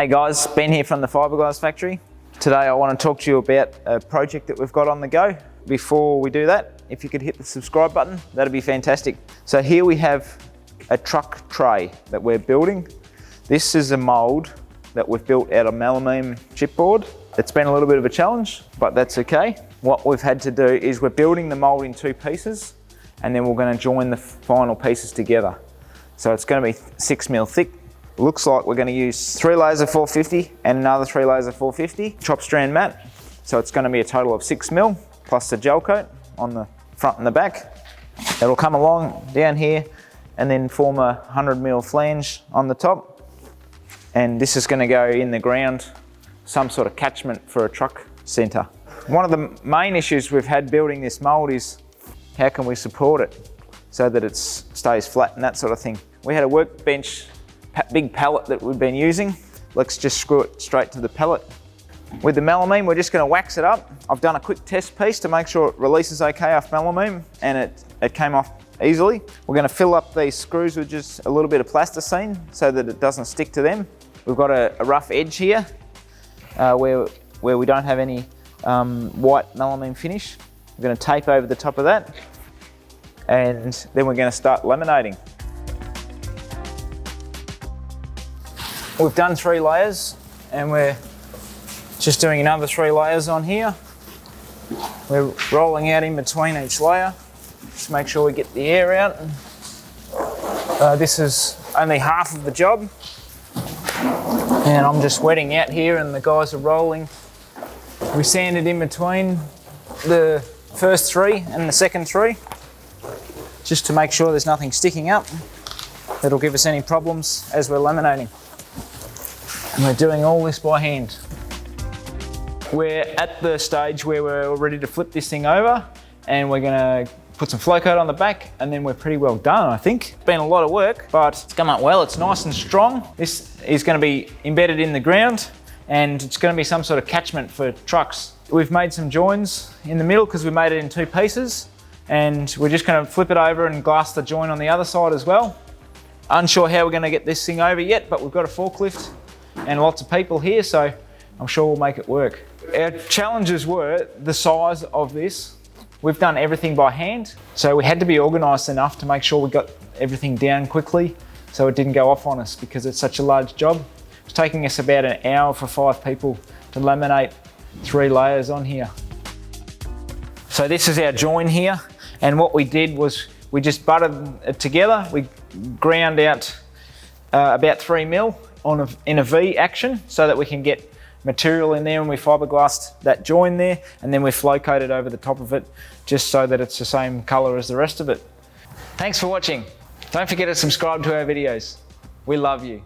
Hey guys, Ben here from the Fibreglass Factory. Today I want to talk to you about a project that we've got on the go. Before we do that, if you could hit the subscribe button, that'd be fantastic. So here we have a truck tray that we're building. This is a mold that we've built out of melamine chipboard. It's been a little bit of a challenge, but that's okay. What we've had to do is we're building the mold in two pieces, and then we're going to join the final pieces together. So it's going to be 6mm thick. Looks like we're going to use 3 layers of 450 and another 3 layers of 450 chop strand mat. So it's going to be a total of 6mm plus the gel coat on the front and the back. It'll come along down here and then form a 100mm flange on the top. And this is going to go in the ground, some sort of catchment for a truck centre. One of the main issues we've had building this mould is how can we support it so that it stays flat and that sort of thing. We had a workbench big pallet that we've been using. Let's just screw it straight to the pallet. With the melamine, we're just going to wax it up. I've done a quick test piece to make sure it releases okay off melamine, and it came off easily. We're going to fill up these screws with just a little bit of plasticine so that it doesn't stick to them. We've got a rough edge here where we don't have any white melamine finish. We're going to tape over the top of that, and then we're going to start laminating. We've done 3 layers and we're just doing another 3 layers on here. We're rolling out in between each layer, just make sure we get the air out. This is only half of the job, and I'm just wetting out here and the guys are rolling. We sanded in between the first 3 and the second 3, just to make sure there's nothing sticking up that'll give us any problems as we're laminating. And we're doing all this by hand. We're at the stage where we're ready to flip this thing over, and we're gonna put some flow coat on the back, and then we're pretty well done, I think. It's been a lot of work, but it's come up well. It's nice and strong. This is gonna be embedded in the ground, and it's gonna be some sort of catchment for trucks. We've made some joins in the middle because we made it in 2 pieces, and we're just gonna flip it over and glass the join on the other side as well. Unsure how we're gonna get this thing over yet, but we've got a forklift and lots of people here, so I'm sure we'll make it work. Our challenges were the size of this. We've done everything by hand, so we had to be organised enough to make sure we got everything down quickly so it didn't go off on us because it's such a large job. It's taking us about an hour for 5 people to laminate 3 layers on here. So this is our join here, and what we did was we just buttered it together. We ground out about 3mm in a V action so that we can get material in there, and we fiberglassed that join there, and then we flow coated over the top of it just so that it's the same colour as the rest of it. Thanks for watching. Don't forget to subscribe to our videos. We love you.